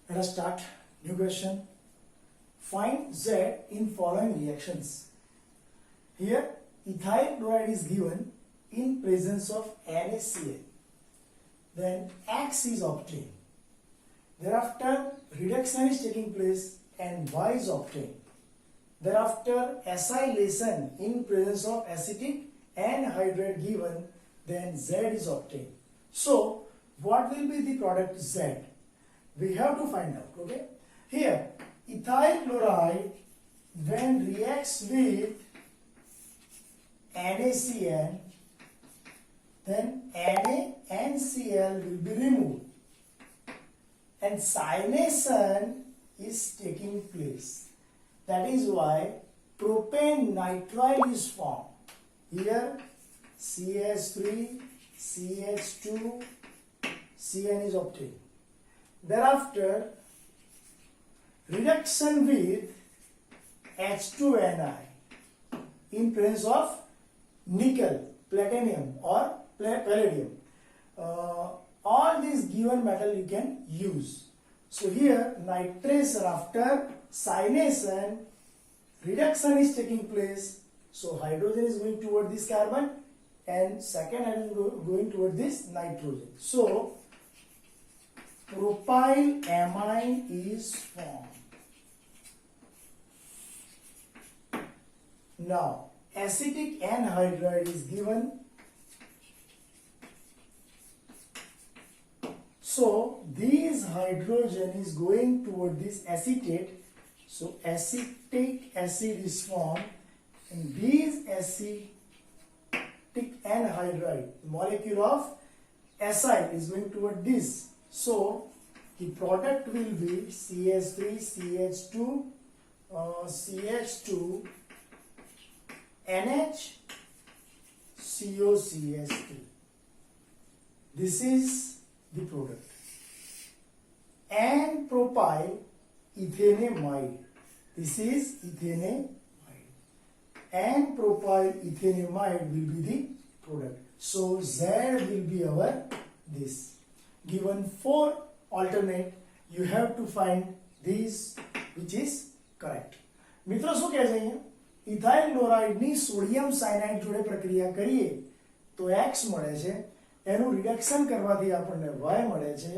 Let us start. New question. Find Z in following reactions. Here, ethyl chloride is given in presence of NaCl. Then X is obtained. Thereafter, reduction is taking place and Y is obtained. Thereafter, acylation in presence of acetic anhydride given, then Z is obtained. So, what will be the product Z? We have to find out, okay? Here, ethyl chloride when reacts with NaCN, then NaNCl will be removed and cyanation is taking place. That is why propane nitrile is formed. Here CH3, CH2, Cn is obtained. Thereafter, reduction with H2Ni in presence of nickel, platinum or palladium. All these given metal you can use. So here nitrates after cyanation, reduction is taking place. So hydrogen is going toward this carbon and second hydrogen going toward this nitrogen. So propyl amine is formed. Now acetic anhydride is given. So this hydrogen is going toward this acetate. So acetic acid is formed and this acetic anhydride, molecule of acyl, is going toward this. So the product will be CH3, CH2, CH2, NH, COCH3. This is the product. And propyl ethanamide. This is ethanamide. And propyl ethanamide will be the product. So Z will be our this. Given 4 alternate, you have to find this which is correct. મિત્રો શું કહે છે અહીંયા? Ethyl ક્લોરાઇડની sodium cyanide જોડે પ્રક્રિયા કરીએ તો X મળે છે, એનું રિડક્શન કરવાથી આપણને Y મળે છે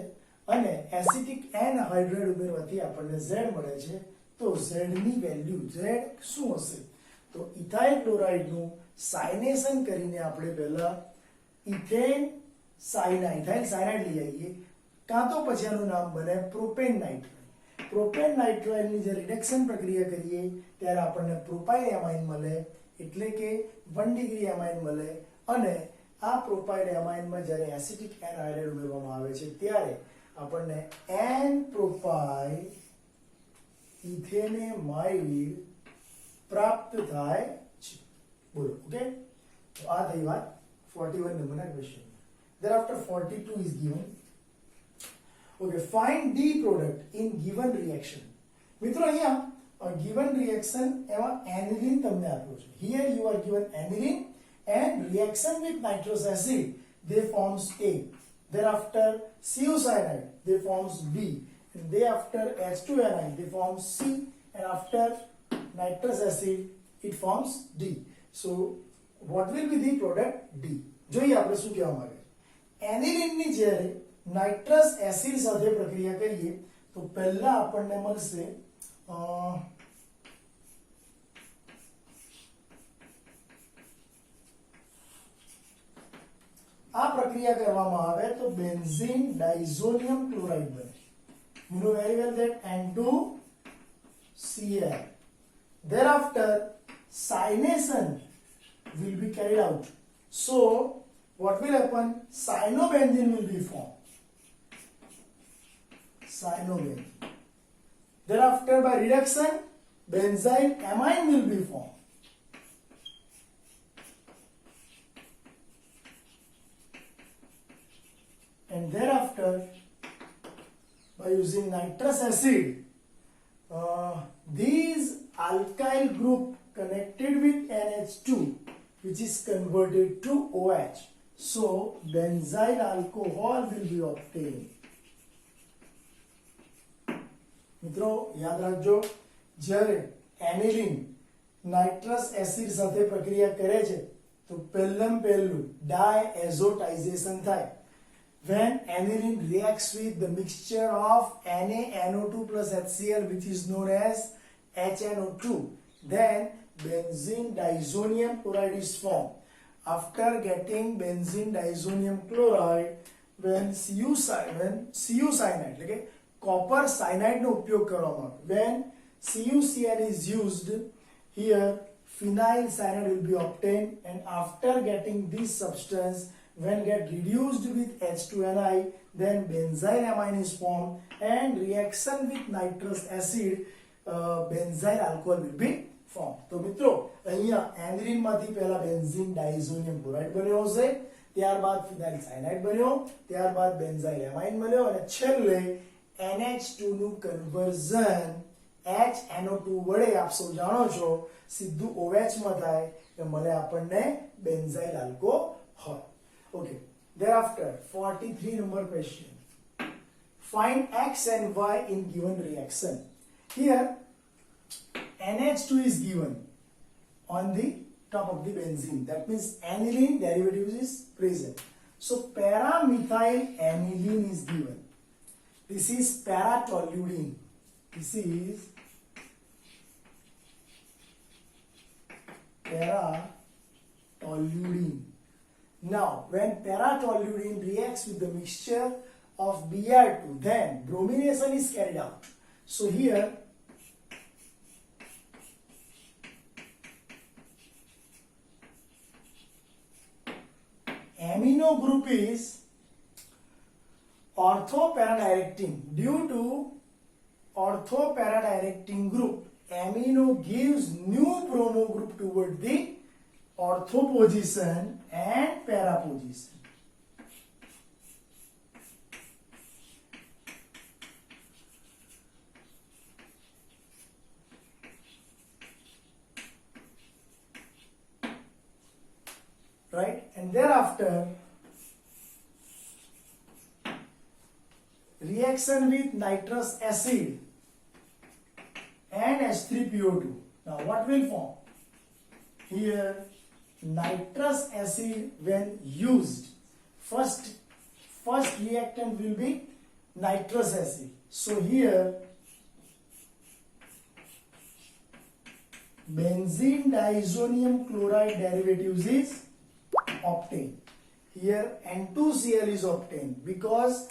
અને એસિટિક એનહાઇડ્રાઇડ ઉમેરવાથી આપણને Z મળે છે. તો Z ની વેલ્યુ Z શું હશે? તો ઇથાઇલ ક્લોરાઇડનું સાયનેશન કરીને આપણે પહેલા ઇથેન ઇથાઇલ સાયનાઇડ લઈ આવીએ, કાં તો પછી આનું નામ બને પ્રોપેન નાઇટ્રાઇલ. પ્રોપેન નાઇટ્રાઇલની જે રિડક્શન પ્રક્રિયા કરીએ ત્યારે આપણને પ્રોપાઇલ એમાઇન મળે, એટલે કે 1 ડિગ્રી એમાઇન મળે અને આ પ્રોપાઇલ એમાઇનમાં જ્યારે એસિટિક એનહાઇડ્રાઇડ ઉમેરવામાં આવે છે ત્યારે આપણને એન પ્રોપાઇલ ઇથેનેમાઇડ પ્રાપ્ત થાય છે. બોલો, ઓકે? તો આ થઈ વાત 41 નંબરના question. Thereafter 42 is given. Okay, find the product in given reaction. મિત્રો અહીંયા given reaction એમાં aniline તમને આપ્યો છે. Here you are given aniline and reaction with nitrous acid they forms A. Thereafter CuCyanide they forms B. And thereafter H2Ni they forms C. And after nitrous acid it forms D. So what will be the product? D. જોઈએ આપણે શું કહેવા માંગે છે. એનિલિનની જ્યારે nitrous acid સાથે પ્રક્રિયા કરીએ તો પહેલા આપણને મળશે આ પ્રક્રિયા કરવામાં આવે તો બેન્ઝીન ડાઇઝોનિયમ ક્લોરાઇડ બને. You know very well that N2Cl. Thereafter cyanation will be carried out. So what will happen? Cyanobenzene will be formed. Cyanobenzene. Thereafter by reduction benzyl amine will be formed. And thereafter by using nitrous acid these alkyl group connected with NH2 which is converted to OH. So benzyl alcohol will be obtained. મિત્રો યાદ રાખજો, જ્યારે aniline nitrous acid સાથે પ્રક્રિયા કરે છે તો પહેલું ડાયએઝોટાઇઝેશન થાય. When aniline reacts with the mixture of NaNO2 plus HCl, which is known as HNO2, then benzene diazonium chloride is formed. After getting benzene diazonium chloride, when Cu cyanide, એટલે કે copper cyanide નો ઉપયોગ કરવામાં આવે, when CuCl is used, here phenyl cyanide will be obtained, and after getting this substance, when get reduced with H2Ni, then benzyl amine is formed, and reaction with nitrous acid, benzyl alcohol will be formed. તો મિત્રો અહીંયા aniline માંથી પહેલા benzene ડાઇઝોનિયમ chloride બન્યો હશે, ત્યારબાદ ફિનાઇલ cyanide બન્યો, ત્યારબાદ બેન્ઝાઇલ એમાઇન બન્યો, અને છેલ્લે NH2 નું કન્વર્ઝન HNO2 વડે આપ સૌ જાણો છો સીધું OH માં થાય એટલે મળે આપણને benzyl alcohol. Okay, thereafter 43 number question. Find X and Y in given reaction. Here NH2 is given on the top of the benzene. That means aniline derivative is present. So paramethyl aniline is given. This is paratoluene. This is paratoluene. Now, when paratoluene reacts with the mixture of Br2, then bromination is carried out. So here, amino group is orthoparadirecting. Due to orthoparadirecting group, amino gives new bromo group toward the ortho position and para position. Right, and thereafter reaction with nitrous acid and H3PO2. Now what will form? Here nitrous acid when used, first reactant will be nitrous acid. So here benzene diazonium chloride derivatives is obtained. Here N2Cl is obtained because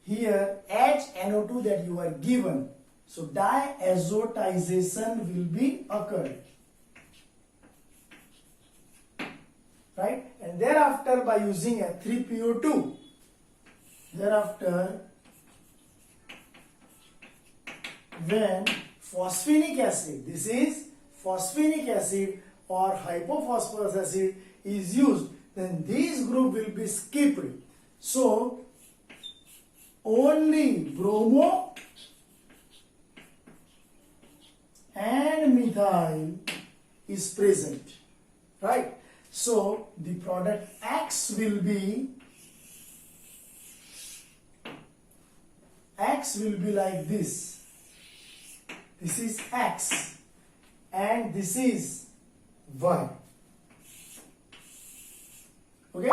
here HNO2 that you are given, so diazotization will be occurred. Right, and thereafter by using H3PO2, thereafter when phosphinic acid, this is phosphinic acid or hypophosphorus acid is used, then this group will be skipped. So only bromo and methyl is present, right? So the product X will be like this. This is X and this is Y. Okay,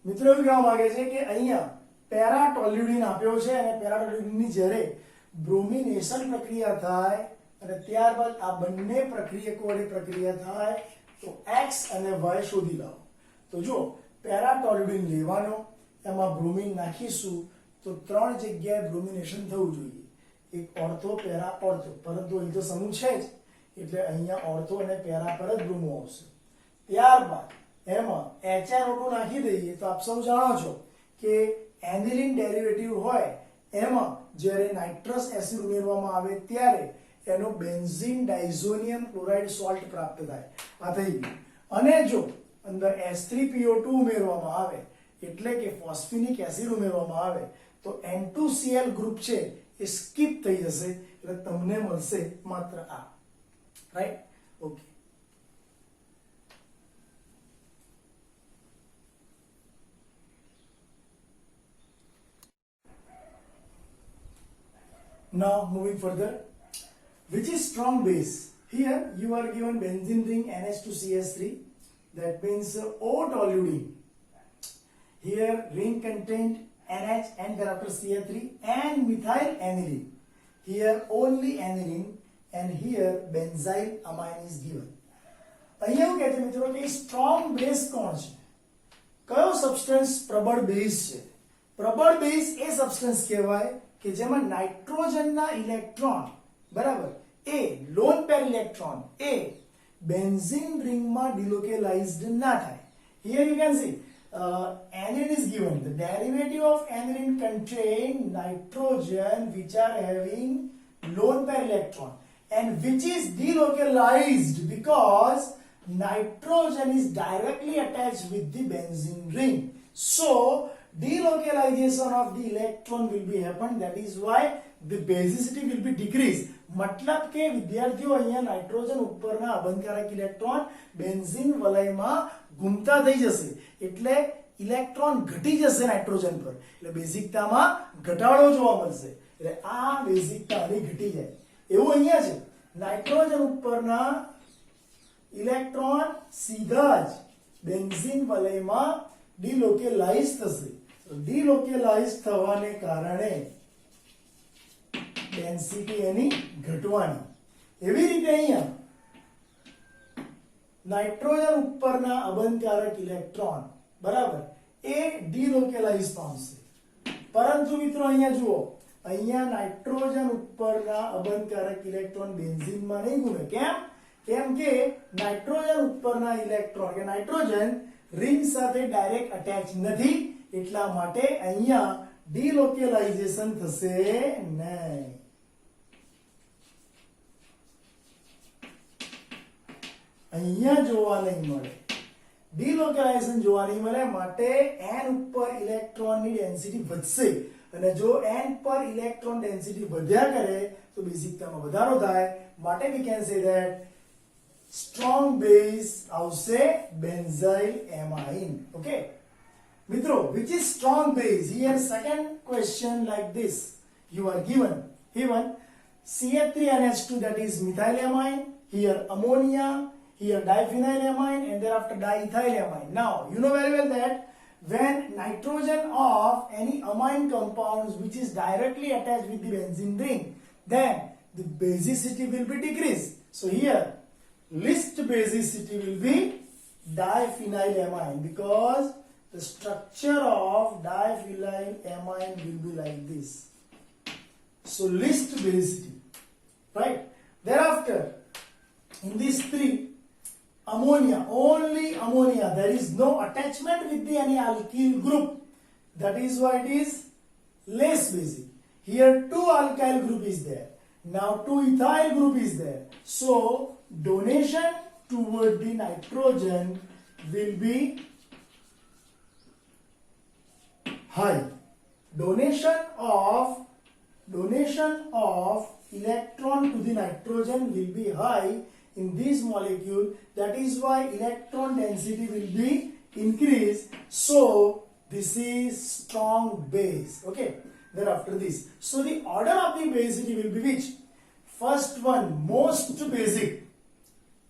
મિત્રો એવું કહેવા માંગે છે કે અહીંયા પેરાટોલ્યુડિન આપ્યો છે અને પેરાટોલ્યુડિનની જ્યારે બ્રોમિનેશન પ્રક્રિયા થાય અને ત્યારબાદ આ બંને પ્રક્રિયકો વડે પ્રક્રિયા થાય તો X અને Y શોધી લાવો. તો જો પેરાટોલ્યુડિન લેવાનો, એમાં બ્રોમિન નાખીશું તો ત્રણ જગ્યાએ બ્રોમિનેશન થવું જોઈએ, એક ઓર્થો પેરા ઓર્થો, પરંતુ અહીં તો સમૂહ છે જ એટલે અહીંયા ઓર્થો અને પેરા પર જ બ્રોમો આવશે. ત્યારબાદ એમાં HNO2 નાખી દઈએ તો આપ સૌ જાણો છો કે એનિલિન ડેરિવેટિવ હોય એમાં જ્યારે નાઇટ્રસ એસિડ ઉમેરવામાં આવે ત્યારે એનો બેન્ઝીન ડાઇઝોનિયમ ક્લોરાઇડ સોલ્ટ પ્રાપ્ત થાય. આ થઈ ગયું. અને જો અંદર H3PO2 ઉમેરવામાં આવે એટલે કે ફોસ્ફિનિક એસિડ ઉમેરવામાં આવે તો N2Cl ગ્રુપ છે એ સ્કીપ થઈ જશે એટલે તમને મળશે માત્ર આ. Right, okay. Now moving further, which is strong base? Here you are given benzene ring NH2CH3, that means O-toluene. Here ring contained NH and thereafter CH3 and methyl aniline. Here only aniline and here benzyl amine is given. અહીંયા એવું કહે છે મિત્રો કે strong base કોણ છે? કયો substance પ્રબળ બેઝ છે? પ્રબળ બેઝ એ સબસ્ટન્સ કહેવાય કે જેમાં નાઇટ્રોજનના ઇલેક્ટ્રોન બરાબર એ લોન પેર ઇલેક્ટ્રોન એ બેન્ઝીન રિંગમાં ડિલોકેલાઇઝ્ડ ના થાય. Here you can see aniline is given. The derivative of aniline contain nitrogen which are having lone pair electron and which is delocalized because nitrogen is directly attached with the benzene ring. So delocalization of the electron will be happen. That is why the basicity will be decreased. मतलब के विद्यार्थियों અહીંયા nitrogen ઉપરના અબંધકારક electron benzene વલયમાં ઘૂમતા થઈ જશે એટલે electron ઘટી જશે નાઇટ્રોજન પર એટલે બેઝિકતામાં ઘટાડો જોવા મળશે એટલે આ બેઝિકતા આની ઘટી જાય એવું અહીંયા છે નાઇટ્રોજન ઉપરના ઇલેક્ટ્રોન सीधा જ બેન્ઝીન વલયમાં ડિલોકેલાઇઝ થશે ડિલોકેલાઇઝ થવાને કારણે ડેન્સિટી એની ઘટવાની એવી રીતે અહીંયા નાઇટ્રોજન ઉપરના અબંધકારક ઇલેક્ટ્રોન બરાબર એ ડિલોકેલાઇઝ પામશે પરંતુ મિત્રો અહીંયા જુઓ અહીંયા નાઇટ્રોજન ઉપરના અબંધકારક ઇલેક્ટ્રોન બેન્ઝીનમાં નહીં ઘૂમે કેમ કેમ કે નાઇટ્રોજન ઉપરના ઇલેક્ટ્રોન કે નાઇટ્રોજન રિંગ સાથે ડાયરેક્ટ અટેચ નથી એટલા માટે અહીંયા ડિલોકેલાઇઝેશન થશે નહીં. અહીંયા જોવા નહીં મળે ડિલોકેલાઇઝેશન જોવા નહીં મળે માટે n ઉપર ઇલેક્ટ્રોનની ડેન્સિટી વધશે અને જો n પર ઇલેક્ટ્રોન ડેન્સિટી વધ્યા કરે તો બેઝિકતામાં વધારો થાય માટે we can say that strong base આવશે benzyl amine. Okay મિત્રો, which is strong base? Here second question like this you are given CH3NH2 that is methylamine, here ammonia, here diphenylamine and thereafter diethylamine. Now you know very well that when nitrogen of any amine compounds which is directly attached with the benzene ring, then the basicity will be decreased. So here least basicity will be diphenylamine because the structure of diphenylamine will be like this. So least basicity, right? Thereafter in these three, ammonia, only ammonia, there is no attachment with the any alkyl group, that is why it is less basic. Here two alkyl group is there, now two ethyl group is there, so donation toward the nitrogen will be high. Donation of electron to the nitrogen will be high in this molecule, that is why electron density will be increased. So this is strong base. Okay, thereafter this, so the order of the basicity will be which? First one most basic,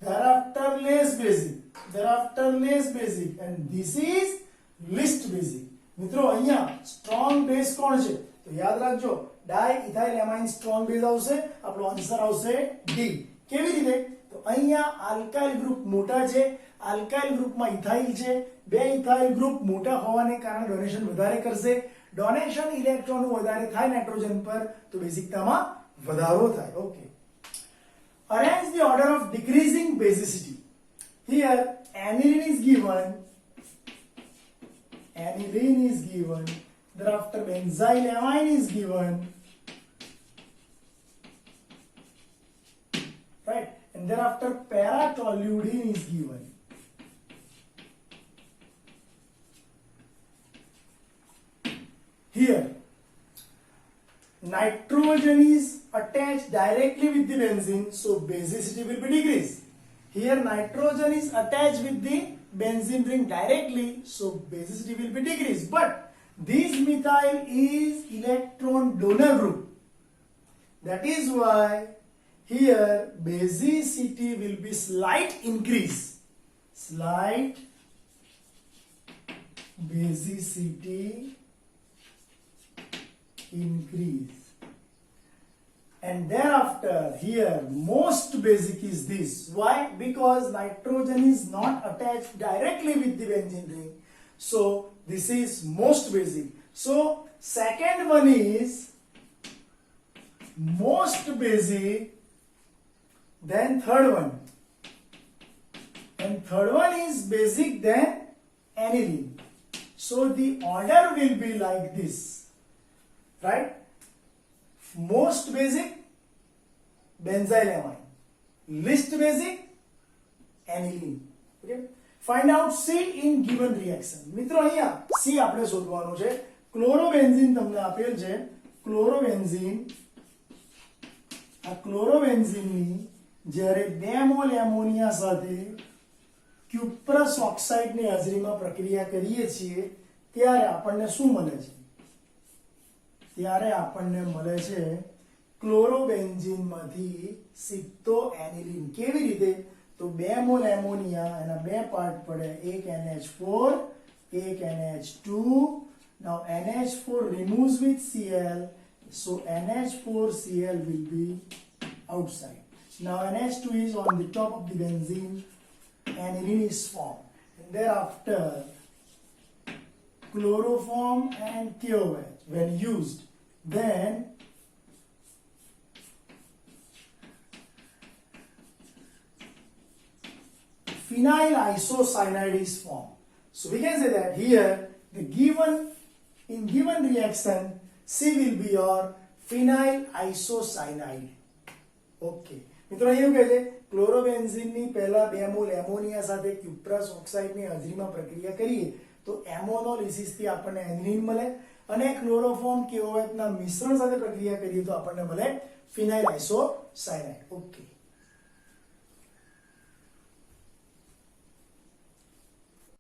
thereafter less basic, thereafter less basic, and this is least basic. મિત્રો અહીંયા strong base કોણ છે તો યાદ રાખજો ડાઇઇથાઇલેમાઇન strong base આવશે આપણો answer આવશે ડી. કેવી રીતે તો અહીંયા આલ્કાઇલ ગ્રુપ મોટા છે આલ્કાઇલ ગ્રુપમાં ઇથાઇલ છે બે ઇથાઇલ ગ્રુપ મોટા હોવાને કારણે ડોનેશન વધારે કરશે ડોનેશન ઇલેક્ટ્રોન વધારે થાય નાઇટ્રોજન પર તો બેઝિકતામાં વધારો થાય. Okay, arrange the order of decreasing basicity. Here aniline is given, thereafter benzyl amine is given, right, and thereafter para-toluene is given. Here nitrogen is attached directly with the benzene, so basicity will be decreased. Here nitrogen is attached with the benzene ring directly, so basicity will be decreased. But this methyl is electron donor group. That is why here basicity will be slight increase. Slight basicity increase. And thereafter here most basic is this. Why? Because nitrogen is not attached directly with the benzene ring. So this is most basic. So second one is most basic, then third one, and third one is basic, then aniline. So the order will be like this, right? Most basic, benzylamine. Least basic, aniline. Okay? Find out C in given reaction. મિત્રો અહીંયા C આપણે શોધવાનું છે. ક્લોરોબેન્ઝીન તમને આપેલ છે. ક્લોરોબેન્ઝીન, આ ક્લોરોબેન્ઝીનની જ્યારે 2 મોલ એમોનિયા સાથે ક્યુપ્રસ ઓક્સાઇડની હાજરીમાં પ્રક્રિયા કરીએ છીએ ત્યારે આપણને શું મળે છે? ત્યારે આપણને મળે છે ક્લોરોબેન્ઝીનમાંથી સીધો એનિલીન. કેવી રીતે? તો 2 મોલ એમોનિયા, એના 2 પાર્ટ પડે, એક NH4, એક NH2. Now NH4 removes with Cl, so NH4Cl will be outside. Now NH2 is on the top of the benzene, aniline is formed, and thereafter chloroform and KOH when used, then phenyl isocyanide is formed. So we can say that here the given reaction C will be your phenyl isocyanide. Okay. મિત્રો એવું કહે છે ક્લોરોબેન્ઝીનની પહેલા 2 mall ammonia સાથે cuprous ઓક્સાઇડની હાજરીમાં પ્રક્રિયા કરીએ તો એમોનોલિસિસથી આપણને એનિલીન મળે, અને ક્લોરોફોર્મ KOH ના મિશ્રણ સાથે પ્રક્રિયા કરીએ તો આપણને મળે ફિનાઇલ આઇસોસાયનાઇડ. ઓકે.